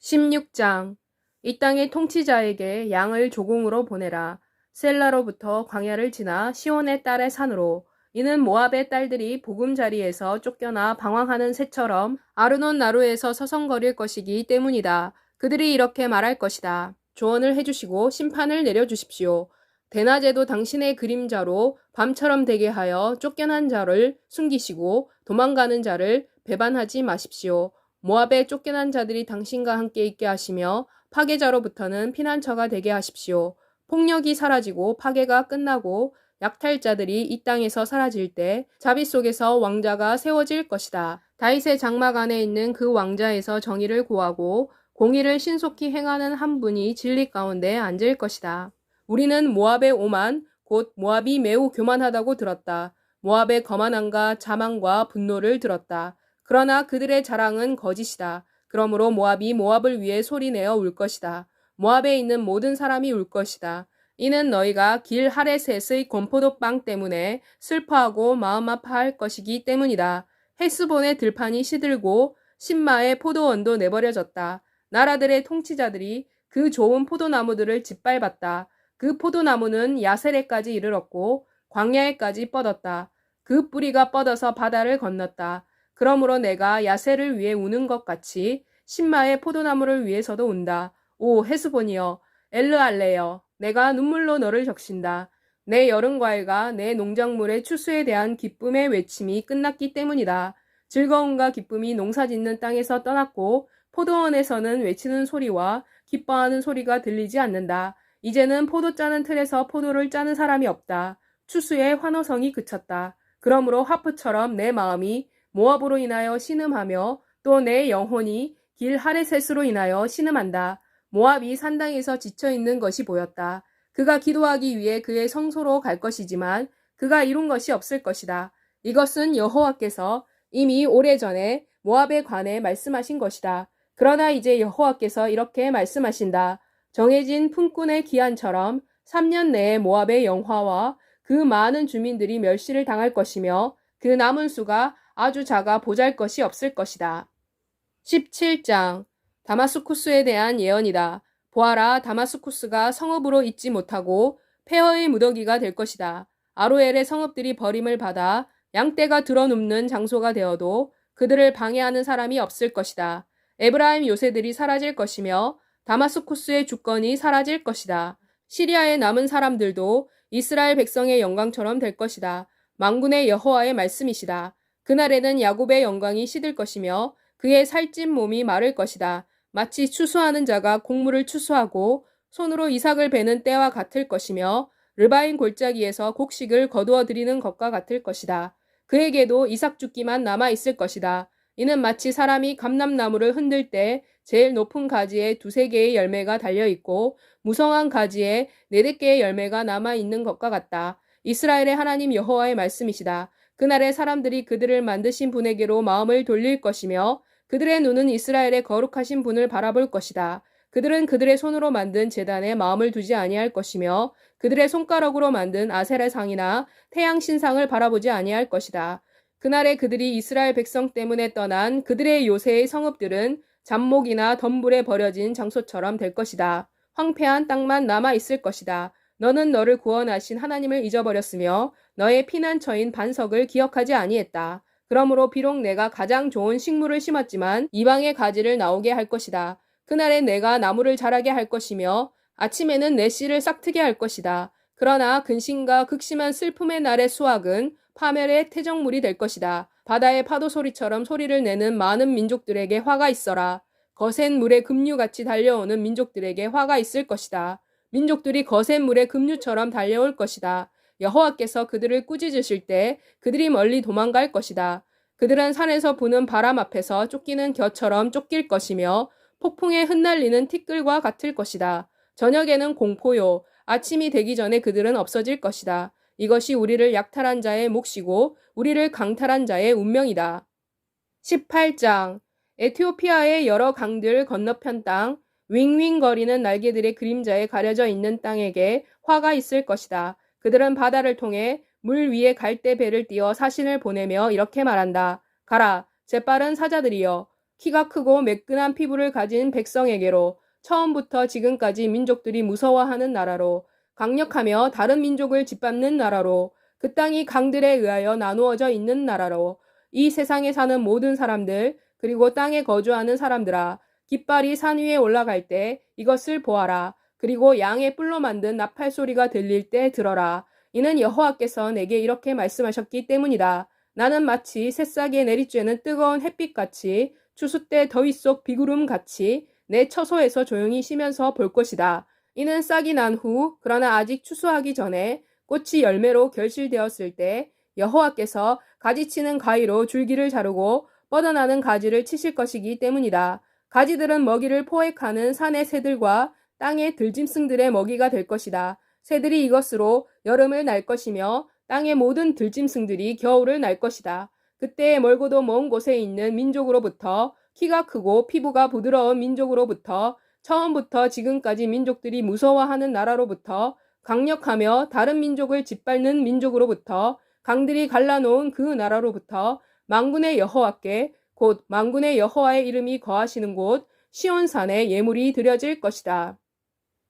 16장. 이 땅의 통치자에게 양을 조공으로 보내라. 셀라로부터 광야를 지나 시온의 딸의 산으로. 이는 모압의 딸들이 보금자리에서 쫓겨나 방황하는 새처럼 아르논 나루에서 서성거릴 것이기 때문이다. 그들이 이렇게 말할 것이다. 조언을 해주시고 심판을 내려주십시오. 대낮에도 당신의 그림자로 밤처럼 되게 하여 쫓겨난 자를 숨기시고 도망가는 자를 배반하지 마십시오. 모압의 쫓겨난 자들이 당신과 함께 있게 하시며 파괴자로부터는 피난처가 되게 하십시오. 폭력이 사라지고 파괴가 끝나고 약탈자들이 이 땅에서 사라질 때 자비 속에서 왕자가 세워질 것이다. 다윗의 장막 안에 있는 그 왕자에서 정의를 구하고 공의를 신속히 행하는 한 분이 진리 가운데 앉을 것이다. 우리는 모압의 오만 곧 모압이 매우 교만하다고 들었다. 모압의 거만함과 자만과 분노를 들었다. 그러나 그들의 자랑은 거짓이다. 그러므로 모압이 모압을 위해 소리내어 울 것이다. 모압에 있는 모든 사람이 울 것이다. 이는 너희가 길 하레셋의 건포도빵 때문에 슬퍼하고 마음 아파할 것이기 때문이다. 헬스본의 들판이 시들고 신마의 포도원도 내버려졌다. 나라들의 통치자들이 그 좋은 포도나무들을 짓밟았다. 그 포도나무는 야세레까지 이르렀고 광야에까지 뻗었다. 그 뿌리가 뻗어서 바다를 건넜다. 그러므로 내가 야세를 위해 우는 것 같이 신마의 포도나무를 위해서도 운다. 오 헤스본이여, 엘르알레여, 내가 눈물로 너를 적신다. 내 여름과일과 내 농작물의 추수에 대한 기쁨의 외침이 끝났기 때문이다. 즐거움과 기쁨이 농사짓는 땅에서 떠났고 포도원에서는 외치는 소리와 기뻐하는 소리가 들리지 않는다. 이제는 포도 짜는 틀에서 포도를 짜는 사람이 없다. 추수의 환호성이 그쳤다. 그러므로 하프처럼 내 마음이 모압으로 인하여 신음하며 또 내 영혼이 길 하레셋으로 인하여 신음한다. 모압이 산당에서 지쳐있는 것이 보였다. 그가 기도하기 위해 그의 성소로 갈 것이지만 그가 이룬 것이 없을 것이다. 이것은 여호와께서 이미 오래전에 모압에 관해 말씀하신 것이다. 그러나 이제 여호와께서 이렇게 말씀하신다. 정해진 품꾼의 기한처럼 3년 내에 모압의 영화와 그 많은 주민들이 멸시를 당할 것이며 그 남은 수가 아주 작아 보잘 것이 없을 것이다. 17장. 다마스쿠스에 대한 예언이다. 보아라, 다마스쿠스가 성읍으로 있지 못하고 폐허의 무더기가 될 것이다. 아로엘의 성읍들이 버림을 받아 양떼가 드러눕는 장소가 되어도 그들을 방해하는 사람이 없을 것이다. 에브라임 요새들이 사라질 것이며 다마스쿠스의 주권이 사라질 것이다. 시리아에 남은 사람들도 이스라엘 백성의 영광처럼 될 것이다. 만군의 여호와의 말씀이시다. 그날에는 야곱의 영광이 시들 것이며 그의 살찐 몸이 마를 것이다. 마치 추수하는 자가 곡물을 추수하고 손으로 이삭을 베는 때와 같을 것이며 르바인 골짜기에서 곡식을 거두어 들이는 것과 같을 것이다. 그에게도 이삭 죽기만 남아 있을 것이다. 이는 마치 사람이 감람나무를 흔들 때 제일 높은 가지에 2-3개의 열매가 달려있고 무성한 가지에 4-5개의 열매가 남아있는 것과 같다. 이스라엘의 하나님 여호와의 말씀이시다. 그날에 사람들이 그들을 만드신 분에게로 마음을 돌릴 것이며 그들의 눈은 이스라엘의 거룩하신 분을 바라볼 것이다. 그들은 그들의 손으로 만든 제단에 마음을 두지 아니할 것이며 그들의 손가락으로 만든 아세라 상이나 태양 신상을 바라보지 아니할 것이다. 그날에 그들이 이스라엘 백성 때문에 떠난 그들의 요새의 성읍들은 잡목이나 덤불에 버려진 장소처럼 될 것이다. 황폐한 땅만 남아 있을 것이다. 너는 너를 구원하신 하나님을 잊어버렸으며 너의 피난처인 반석을 기억하지 아니했다. 그러므로 비록 내가 가장 좋은 식물을 심었지만 이방의 가지를 나오게 할 것이다. 그날에 내가 나무를 자라게 할 것이며 아침에는 내 씨를 싹트게 할 것이다. 그러나 근심과 극심한 슬픔의 날의 수확은 파멸의 태정물이 될 것이다. 바다의 파도 소리처럼 소리를 내는 많은 민족들에게 화가 있어라. 거센 물의 급류같이 달려오는 민족들에게 화가 있을 것이다. 민족들이 거센 물의 급류처럼 달려올 것이다. 여호와께서 그들을 꾸짖으실 때 그들이 멀리 도망갈 것이다. 그들은 산에서 부는 바람 앞에서 쫓기는 겨처럼 쫓길 것이며 폭풍에 흩날리는 티끌과 같을 것이다. 저녁에는 공포요, 아침이 되기 전에 그들은 없어질 것이다. 이것이 우리를 약탈한 자의 몫이고 우리를 강탈한 자의 운명이다. 18장. 에티오피아의 여러 강들 건너편 땅, 윙윙거리는 날개들의 그림자에 가려져 있는 땅에게 화가 있을 것이다. 그들은 바다를 통해 물 위에 갈대 배를 띄어 사신을 보내며 이렇게 말한다. 가라, 재빠른 사자들이여. 키가 크고 매끈한 피부를 가진 백성에게로 처음부터 지금까지 민족들이 무서워하는 나라로 강력하며 다른 민족을 짓밟는 나라로 그 땅이 강들에 의하여 나누어져 있는 나라로 이 세상에 사는 모든 사람들 그리고 땅에 거주하는 사람들아 깃발이 산 위에 올라갈 때 이것을 보아라. 그리고 양의 뿔로 만든 나팔 소리가 들릴 때 들어라. 이는 여호와께서 내게 이렇게 말씀하셨기 때문이다. 나는 마치 새싹에 내리쬐는 뜨거운 햇빛같이 추수 때 더위 속 비구름같이 내 처소에서 조용히 쉬면서 볼 것이다. 이는 싹이 난 후 그러나 아직 추수하기 전에 꽃이 열매로 결실되었을 때 여호와께서 가지치는 가위로 줄기를 자르고 뻗어나는 가지를 치실 것이기 때문이다. 가지들은 먹이를 포획하는 산의 새들과 땅의 들짐승들의 먹이가 될 것이다. 새들이 이것으로 여름을 날 것이며 땅의 모든 들짐승들이 겨울을 날 것이다. 그때 멀고도 먼 곳에 있는 민족으로부터 키가 크고 피부가 부드러운 민족으로부터 처음부터 지금까지 민족들이 무서워하는 나라로부터 강력하며 다른 민족을 짓밟는 민족으로부터 강들이 갈라놓은 그 나라로부터 만군의 여호와께 곧 만군의 여호와의 이름이 거하시는 곳 시온산에 예물이 드려질 것이다.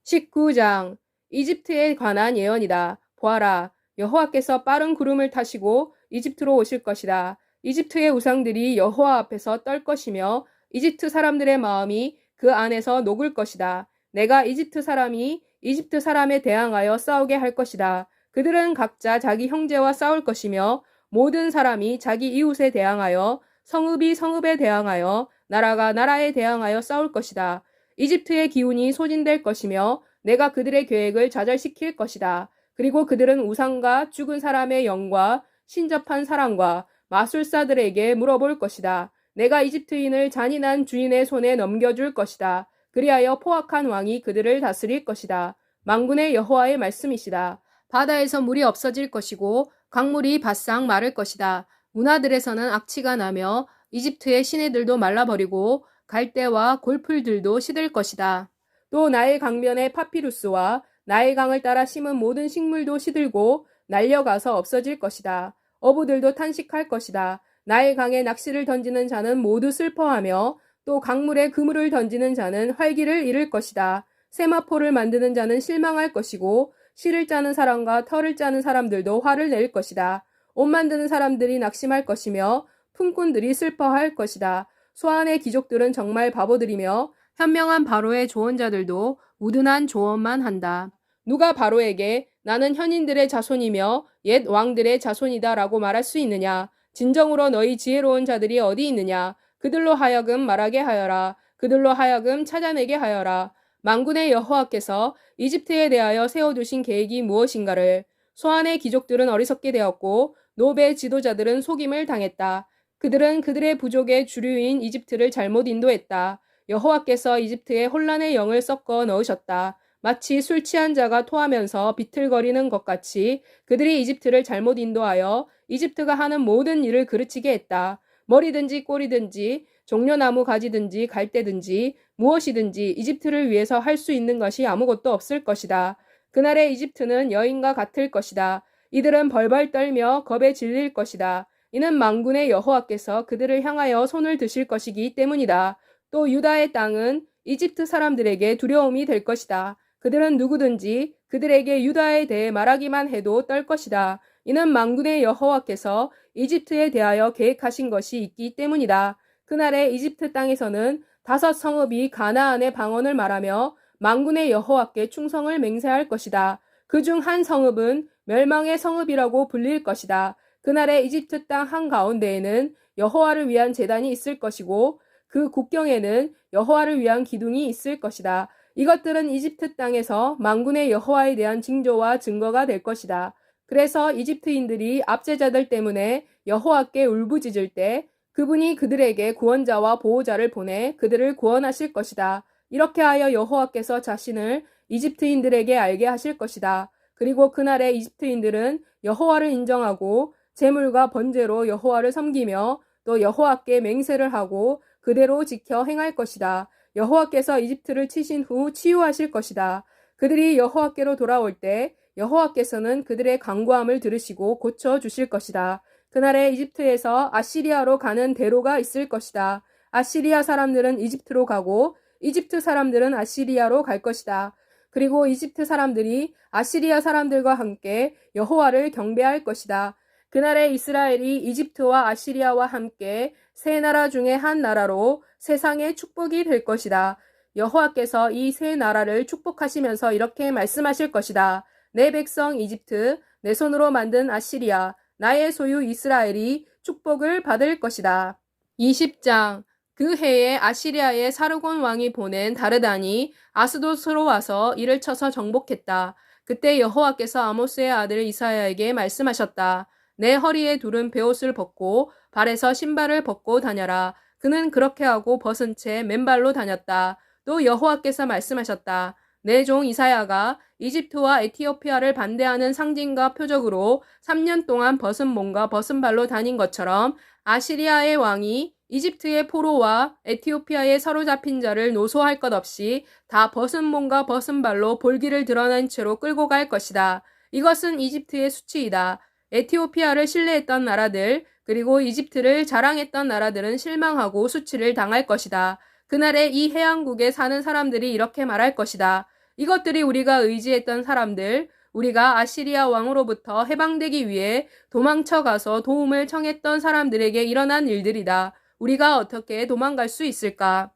19장 이집트에 관한 예언이다. 보아라, 여호와께서 빠른 구름을 타시고 이집트로 오실 것이다. 이집트의 우상들이 여호와 앞에서 떨 것이며 이집트 사람들의 마음이 그 안에서 녹을 것이다. 내가 이집트 사람이 이집트 사람에 대항하여 싸우게 할 것이다. 그들은 각자 자기 형제와 싸울 것이며 모든 사람이 자기 이웃에 대항하여 성읍이 성읍에 대항하여 나라가 나라에 대항하여 싸울 것이다. 이집트의 기운이 소진될 것이며 내가 그들의 계획을 좌절시킬 것이다. 그리고 그들은 우상과 죽은 사람의 영과 신접한 사람과 마술사들에게 물어볼 것이다. 내가 이집트인을 잔인한 주인의 손에 넘겨줄 것이다. 그리하여 포악한 왕이 그들을 다스릴 것이다. 만군의 여호와의 말씀이시다. 바다에서 물이 없어질 것이고 강물이 바싹 마를 것이다. 운하들에서는 악취가 나며 이집트의 시내들도 말라버리고 갈대와 골풀들도 시들 것이다. 또 나일 강변의 파피루스와 나일 강을 따라 심은 모든 식물도 시들고 날려가서 없어질 것이다. 어부들도 탄식할 것이다. 나일 강에 낚시를 던지는 자는 모두 슬퍼하며 또 강물에 그물을 던지는 자는 활기를 잃을 것이다. 세마포를 만드는 자는 실망할 것이고 실을 짜는 사람과 털을 짜는 사람들도 화를 낼 것이다. 옷 만드는 사람들이 낙심할 것이며 품꾼들이 슬퍼할 것이다. 소안의 귀족들은 정말 바보들이며 현명한 바로의 조언자들도 우둔한 조언만 한다. 누가 바로에게 나는 현인들의 자손이며 옛 왕들의 자손이다 라고 말할 수 있느냐? 진정으로 너희 지혜로운 자들이 어디 있느냐? 그들로 하여금 말하게 하여라. 그들로 하여금 찾아내게 하여라. 만군의 여호와께서 이집트에 대하여 세워두신 계획이 무엇인가를. 소안의 귀족들은 어리석게 되었고 노베 지도자들은 속임을 당했다. 그들은 그들의 부족의 주류인 이집트를 잘못 인도했다. 여호와께서 이집트에 혼란의 영을 섞어 넣으셨다. 마치 술 취한 자가 토하면서 비틀거리는 것 같이 그들이 이집트를 잘못 인도하여 이집트가 하는 모든 일을 그르치게 했다. 머리든지 꼬리든지 종려나무 가지든지 갈대든지 무엇이든지 이집트를 위해서 할 수 있는 것이 아무것도 없을 것이다. 그날의 이집트는 여인과 같을 것이다. 이들은 벌벌 떨며 겁에 질릴 것이다. 이는 만군의 여호와께서 그들을 향하여 손을 드실 것이기 때문이다. 또 유다의 땅은 이집트 사람들에게 두려움이 될 것이다. 그들은 누구든지 그들에게 유다에 대해 말하기만 해도 떨 것이다. 이는 만군의 여호와께서 이집트에 대하여 계획하신 것이 있기 때문이다. 그날에 이집트 땅에서는 5 성읍이 가나안의 방언을 말하며 만군의 여호와께 충성을 맹세할 것이다. 그중 한 성읍은 멸망의 성읍이라고 불릴 것이다. 그날에 이집트 땅 한가운데에는 여호와를 위한 제단이 있을 것이고 그 국경에는 여호와를 위한 기둥이 있을 것이다. 이것들은 이집트 땅에서 만군의 여호와에 대한 징조와 증거가 될 것이다. 그래서 이집트인들이 압제자들 때문에 여호와께 울부짖을 때 그분이 그들에게 구원자와 보호자를 보내 그들을 구원하실 것이다. 이렇게 하여 여호와께서 자신을 이집트인들에게 알게 하실 것이다. 그리고 그날에 이집트인들은 여호와를 인정하고 제물과 번제로 여호와를 섬기며 또 여호와께 맹세를 하고 그대로 지켜 행할 것이다. 여호와께서 이집트를 치신 후 치유하실 것이다. 그들이 여호와께로 돌아올 때 여호와께서는 그들의 간구함을 들으시고 고쳐 주실 것이다. 그날에 이집트에서 아시리아로 가는 대로가 있을 것이다. 아시리아 사람들은 이집트로 가고 이집트 사람들은 아시리아로 갈 것이다. 그리고 이집트 사람들이 아시리아 사람들과 함께 여호와를 경배할 것이다. 그날에 이스라엘이 이집트와 아시리아와 함께 세 나라 중에 한 나라로 세상의 축복이 될 것이다. 여호와께서 이 세 나라를 축복하시면서 이렇게 말씀하실 것이다. 내 백성 이집트, 내 손으로 만든 아시리아, 나의 소유 이스라엘이 축복을 받을 것이다. 20장. 그 해에 아시리아의 사르곤 왕이 보낸 다르단이 아스돗으로 와서 이를 쳐서 정복했다. 그때 여호와께서 아모스의 아들 이사야에게 말씀하셨다. 내 허리에 두른 베옷을 벗고 발에서 신발을 벗고 다녀라. 그는 그렇게 하고 벗은 채 맨발로 다녔다. 또 여호와께서 말씀하셨다. 내 종 이사야가 이집트와 에티오피아를 반대하는 상징과 표적으로 3년 동안 벗은 몸과 벗은 발로 다닌 것처럼 아시리아의 왕이 이집트의 포로와 에티오피아에 사로잡힌 자를 노소할 것 없이 다 벗은 몸과 벗은 발로 볼기를 드러낸 채로 끌고 갈 것이다. 이것은 이집트의 수치이다. 에티오피아를 신뢰했던 나라들 그리고 이집트를 자랑했던 나라들은 실망하고 수치를 당할 것이다. 그날에 이 해안국에 사는 사람들이 이렇게 말할 것이다. 이것들이 우리가 의지했던 사람들, 우리가 아시리아 왕으로부터 해방되기 위해 도망쳐 가서 도움을 청했던 사람들에게 일어난 일들이다. 우리가 어떻게 도망갈 수 있을까?